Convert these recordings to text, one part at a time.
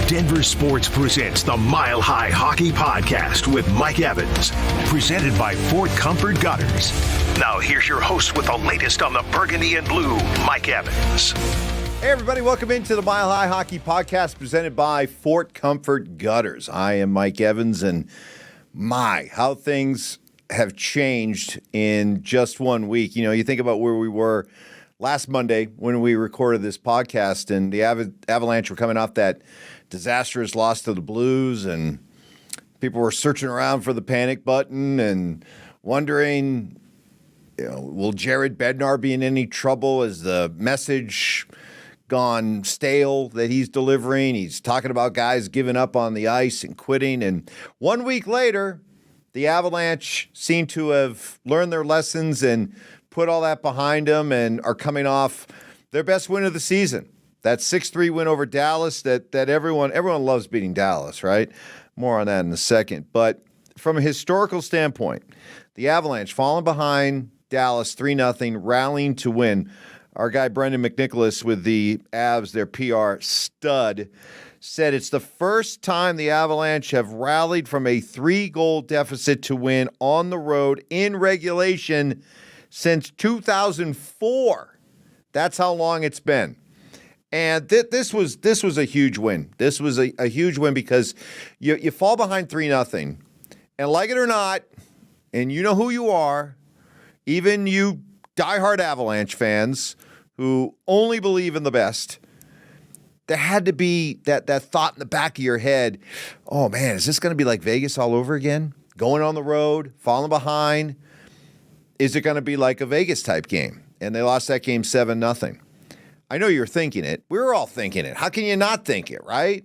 Denver Sports presents the Mile High Hockey Podcast with Mike Evans, presented by Fort Comfort Gutters. Now here's your host with the latest on the Burgundy and Blue, Mike Evans. Hey everybody, welcome into the Mile High Hockey Podcast presented by Fort Comfort Gutters. I am Mike Evans, and how things have changed in just 1 week. You know, you think about where we were last Monday when we recorded this podcast, and the Avalanche were coming off that disastrous loss to the Blues, and people were searching around for the panic button and wondering, will Jared Bednar be in any trouble? Is the message gone stale that he's delivering? He's talking about guys giving up on the ice and quitting. And 1 week later, the Avalanche seem to have learned their lessons and put all that behind them and are coming off their best win of the season. That 6-3 win over Dallas that everyone loves beating Dallas, right? More on that in a second. But from a historical standpoint, the Avalanche falling behind Dallas 3-0, rallying to win. Our guy Brendan McNicholas with the Avs, their PR stud, said it's the first time the Avalanche have rallied from a 3-goal deficit to win on the road in regulation since 2004. That's how long it's been. And this was a huge win. This was a huge win because you fall behind 3-0, and like it or not, and you know who you are, even you diehard Avalanche fans who only believe in the best, there had to be that thought in the back of your head, oh man, is this going to be like Vegas all over again? Going on the road, falling behind. Is it going to be like a Vegas type game? And they lost that game 7-0. I know you're thinking it. We were all thinking it. How can you not think it, right?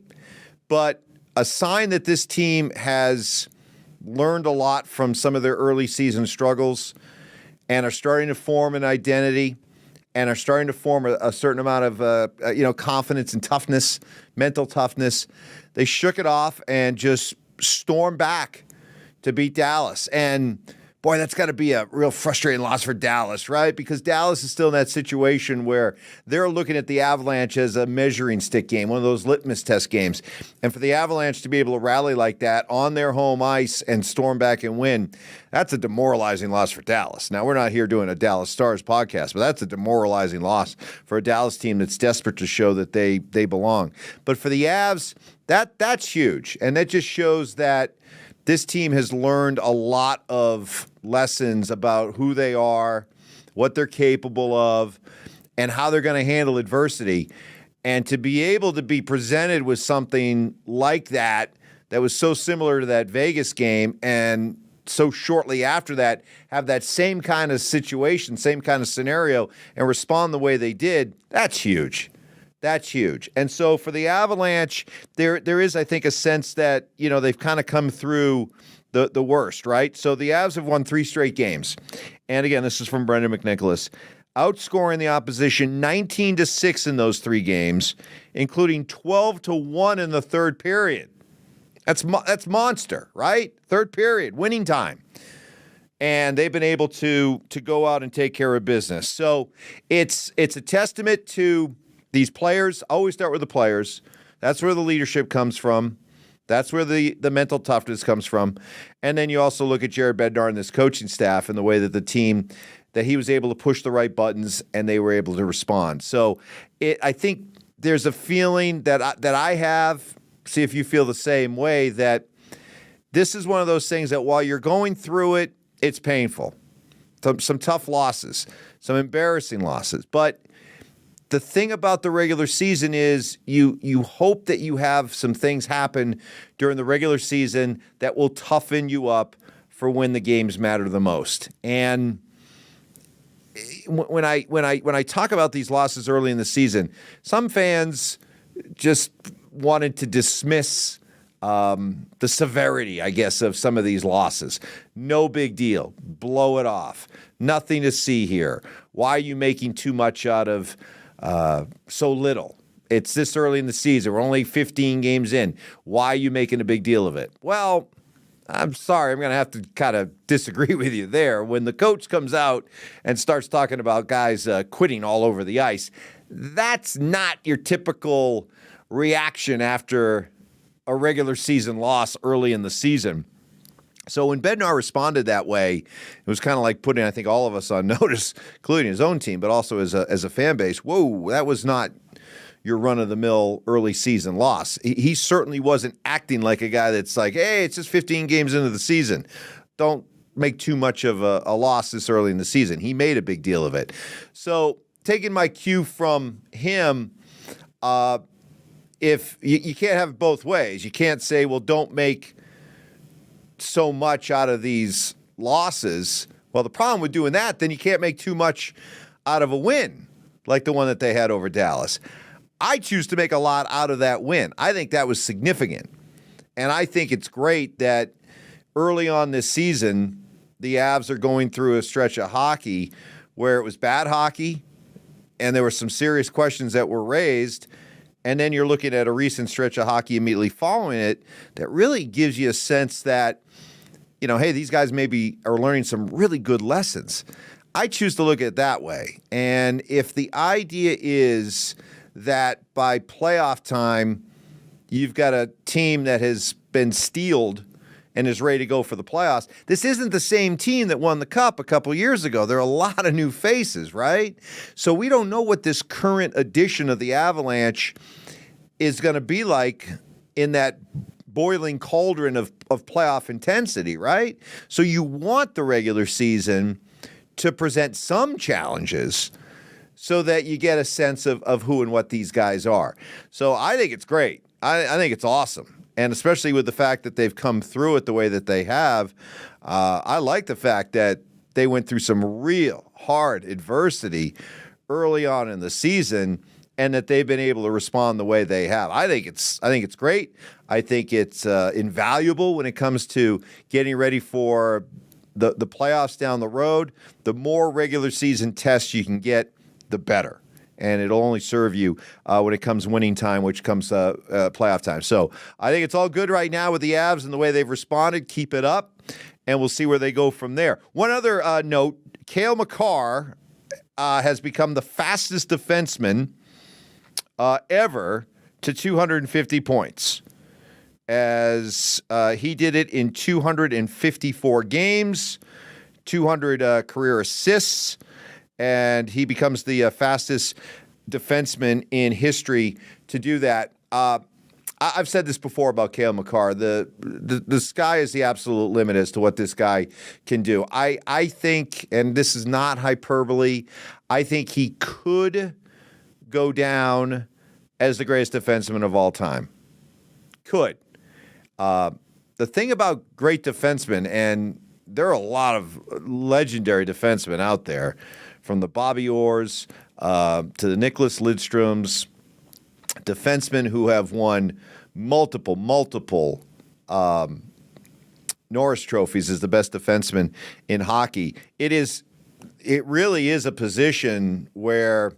But a sign that this team has learned a lot from some of their early season struggles and are starting to form an identity and are starting to form a certain amount of confidence and toughness, mental toughness. They shook it off and just stormed back to beat Dallas. And boy, that's got to be a real frustrating loss for Dallas, right? Because Dallas is still in that situation where they're looking at the Avalanche as a measuring stick game, one of those litmus test games. And for the Avalanche to be able to rally like that on their home ice and storm back and win, that's a demoralizing loss for Dallas. Now, we're not here doing a Dallas Stars podcast, but that's a demoralizing loss for a Dallas team that's desperate to show that they belong. But for the Avs, that's huge. And that just shows that this team has learned a lot of lessons about who they are, what they're capable of, and how they're going to handle adversity. And to be able to be presented with something like that was so similar to that Vegas game, and so shortly after that have that same kind of situation, same kind of scenario, and respond the way they did, that's huge. That's huge. And so for the Avalanche, there is, I think, a sense that, they've kind of come through the worst, right? So the Avs have won 3 straight games. And again, this is from Brendan McNicholas. Outscoring the opposition 19-6 in those 3 games, including 12-1 in the third period. That's monster, right? Third period, winning time. And they've been able to go out and take care of business. So it's a testament to these players. Always start with the players. That's where the leadership comes from. That's where the mental toughness comes from. And then you also look at Jared Bednar and this coaching staff and the way that the team, that he was able to push the right buttons and they were able to respond. So I think there's a feeling that I have, see if you feel the same way, that this is one of those things that while you're going through it, it's painful. Some tough losses, some embarrassing losses. But the thing about the regular season is you hope that you have some things happen during the regular season that will toughen you up for when the games matter the most. And when I talk about these losses early in the season, some fans just wanted to dismiss the severity, I guess, of some of these losses. No big deal. Blow it off. Nothing to see here. Why are you making too much out of so little? It's this early in the season. We're only 15 games in. Why are you making a big deal of it? Well, I'm sorry. I'm going to have to kind of disagree with you there. When the coach comes out and starts talking about guys quitting all over the ice, that's not your typical reaction after a regular season loss early in the season. So when Bednar responded that way, it was kind of like putting, I think, all of us on notice, including his own team, but also as a fan base. Whoa, that was not your run-of-the-mill early season loss. He certainly wasn't acting like a guy that's like, hey, it's just 15 games into the season. Don't make too much of a loss this early in the season. He made a big deal of it. So taking my cue from him, if you can't have it both ways. You can't say, well, don't make so much out of these losses. Well, the problem with doing that, then you can't make too much out of a win, like the one that they had over Dallas. I choose to make a lot out of that win. I think that was significant. And I think it's great that early on this season, the Avs are going through a stretch of hockey where it was bad hockey and there were some serious questions that were raised. And then you're looking at a recent stretch of hockey immediately following it that really gives you a sense that, you know, hey, these guys maybe are learning some really good lessons. I choose to look at it that way. And if the idea is that by playoff time, you've got a team that has been steeled and is ready to go for the playoffs. This isn't the same team that won the Cup a couple years ago. There are a lot of new faces, right? So we don't know what this current edition of the Avalanche is going to be like in that boiling cauldron of playoff intensity, right? So you want the regular season to present some challenges so that you get a sense of who and what these guys are. So I think it's great. I think it's awesome. And especially with the fact that they've come through it the way that they have, I like the fact that they went through some real hard adversity early on in the season and that they've been able to respond the way they have. I think it's great. I think it's invaluable when it comes to getting ready for the playoffs down the road. The more regular season tests you can get, the better. And it'll only serve you when it comes winning time, which comes playoff time. So I think it's all good right now with the Avs and the way they've responded. Keep it up, and we'll see where they go from there. One other note, Cale Makar has become the fastest defenseman ever to 250 points, as he did it in 254 games, 200 career assists, and he becomes the fastest defenseman in history to do that. I've said this before about Cale Makar. The sky is the absolute limit as to what this guy can do. I think, and this is not hyperbole, I think he could go down as the greatest defenseman of all time. Could. The thing about great defensemen, and there are a lot of legendary defensemen out there, from the Bobby Orrs to the Nicholas Lidstroms, defensemen who have won multiple Norris trophies as the best defenseman in hockey. It really is a position where,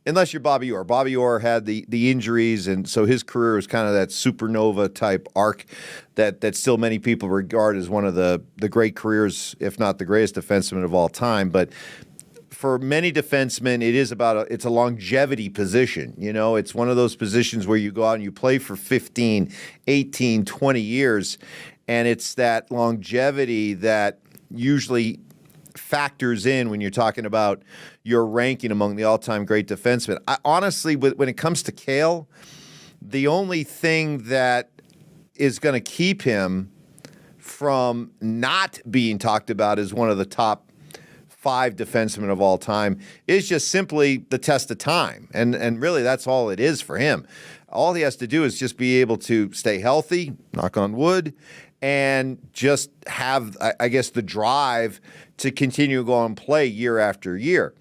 unless you're Bobby Orr had the injuries, and so his career was kind of that supernova type arc that still many people regard as one of the great careers, if not the greatest defenseman of all time. But for many defensemen, it's a longevity position. You know, it's one of those positions where you go out and you play for 15, 18, 20 years, and it's that longevity that usually factors in when you're talking about your ranking among the all-time great defensemen. Honestly, when it comes to Cale, the only thing that is going to keep him from not being talked about as one of the top 5 defensemen of all time is just simply the test of time. And really, that's all it is for him. All he has to do is just be able to stay healthy, knock on wood, and just have, I guess, the drive to continue to go and play year after year.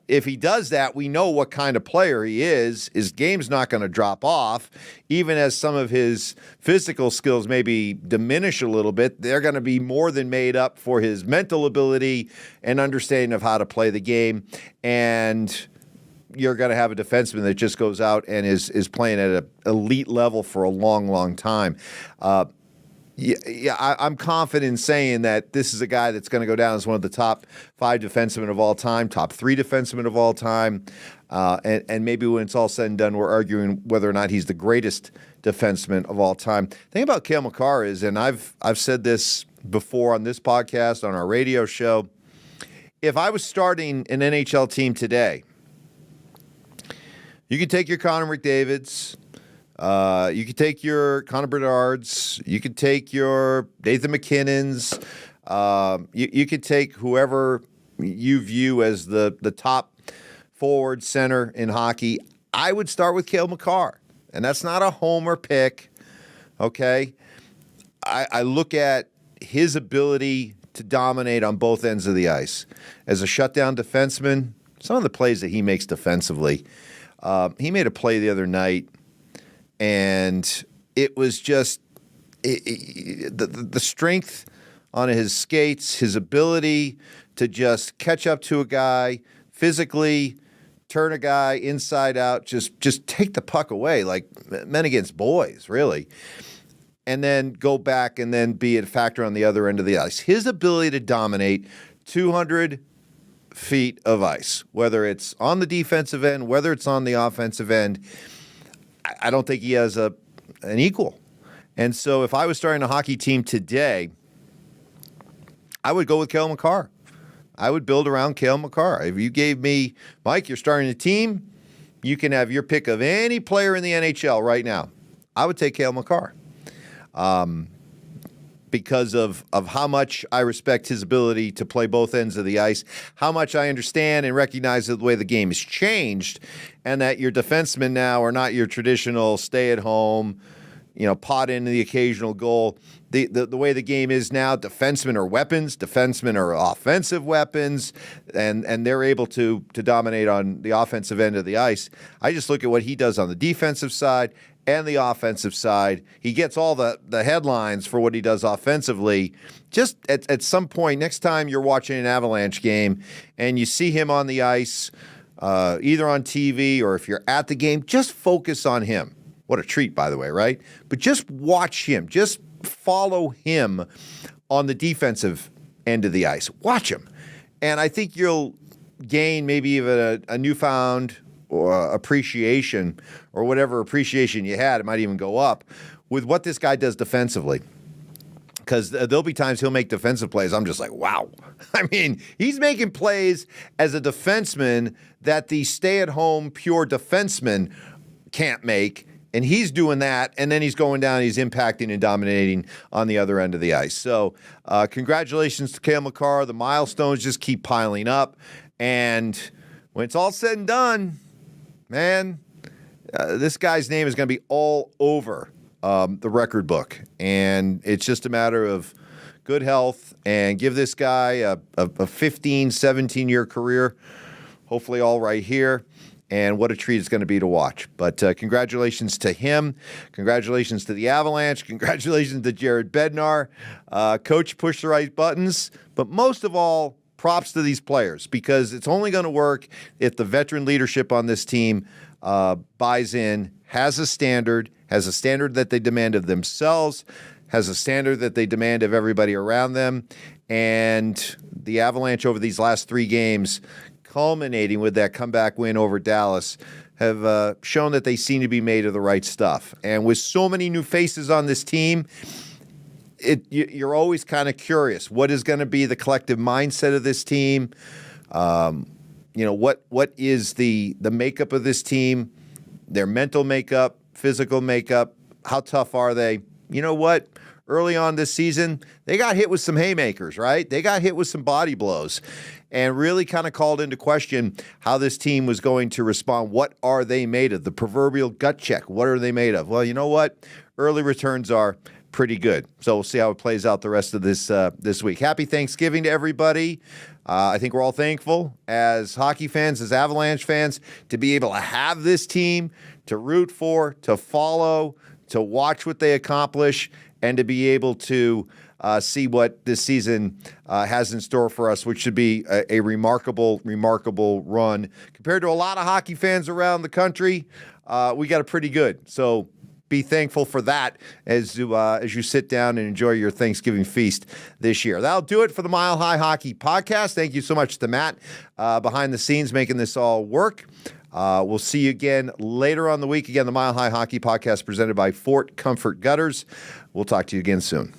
If he does that, we know what kind of player he is. His game's not going to drop off. Even as some of his physical skills maybe diminish a little bit, they're going to be more than made up for his mental ability and understanding of how to play the game. And you're going to have a defenseman that just goes out and is playing at an elite level for a long, long time. I'm confident in saying that this is a guy that's going to go down as one of the top 5 defensemen of all time, top 3 defensemen of all time. And maybe when it's all said and done, we're arguing whether or not he's the greatest defenseman of all time. The thing about Cale Makar is, and I've said this before on this podcast, on our radio show, if I was starting an NHL team today, you could take your Connor McDavids, you could take your Connor Bedards, you could take your Nathan McKinnons, you could take whoever you view as the top forward center in hockey. I would start with Cale Makar, and that's not a homer pick, okay? I look at his ability to dominate on both ends of the ice. As a shutdown defenseman, some of the plays that he makes defensively, he made a play the other night, and it was just the strength on his skates, his ability to just catch up to a guy, physically turn a guy inside out, just take the puck away like men against boys, really, and then go back and then be a factor on the other end of the ice. His ability to dominate 200 feet of ice, whether it's on the defensive end, whether it's on the offensive end, I don't think he has an equal. And so if I was starting a hockey team today, I would go with Cale Makar. I would build around Cale Makar. If you gave me, Mike, you're starting a team, you can have your pick of any player in the NHL right now. I would take Cale Makar because of how much I respect his ability to play both ends of the ice, how much I understand and recognize the way the game has changed, and that your defensemen now are not your traditional stay-at-home, pot into the occasional goal. The way the game is now, defensemen are weapons, defensemen are offensive weapons, and they're able to dominate on the offensive end of the ice. I just look at what he does on the defensive side and the offensive side. He gets all the headlines for what he does offensively. Just at some point, next time you're watching an Avalanche game and you see him on the ice, either on TV or if you're at the game, just focus on him. What a treat, by the way, right? But just watch him. Just follow him on the defensive end of the ice. Watch him. And I think you'll gain maybe even a newfound appreciation, or whatever appreciation you had. It might even go up with what this guy does defensively. Because there'll be times he'll make defensive plays. I'm just like, wow. I mean, he's making plays as a defenseman that the stay-at-home pure defenseman can't make. And he's doing that, and then he's going down, he's impacting and dominating on the other end of the ice. So congratulations to Cale Makar. The milestones just keep piling up. And when it's all said and done, man, this guy's name is going to be all over the record book. And it's just a matter of good health and give this guy a 15, 17-year career, hopefully all right here. And what a treat it's going to be to watch. But congratulations to him. Congratulations to the Avalanche. Congratulations to Jared Bednar. Coach pushed the right buttons. But most of all, props to these players, because it's only going to work if the veteran leadership on this team buys in, has a standard that they demand of themselves, has a standard that they demand of everybody around them. And the Avalanche over these last 3 games, culminating with that comeback win over Dallas, have shown that they seem to be made of the right stuff. And with so many new faces on this team, you're always kind of curious. What is going to be the collective mindset of this team? What is the makeup of this team? Their mental makeup, physical makeup, how tough are they? You know what? Early on this season, they got hit with some haymakers, right? They got hit with some body blows and really kind of called into question how this team was going to respond. What are they made of? The proverbial gut check. What are they made of? Well, you know what? Early returns are pretty good. So we'll see how it plays out the rest of this week. Happy Thanksgiving to everybody. I think we're all thankful as hockey fans, as Avalanche fans, to be able to have this team to root for, to follow, to watch what they accomplish, and to be able to see what this season has in store for us, which should be a remarkable, remarkable run. Compared to a lot of hockey fans around the country, we got it pretty good. So be thankful for that as you sit down and enjoy your Thanksgiving feast this year. That'll do it for the Mile High Hockey Podcast. Thank you so much to Matt behind the scenes making this all work. We'll see you again later on the week. Again, the Mile High Hockey Podcast presented by Fort Comfort Gutters. We'll talk to you again soon.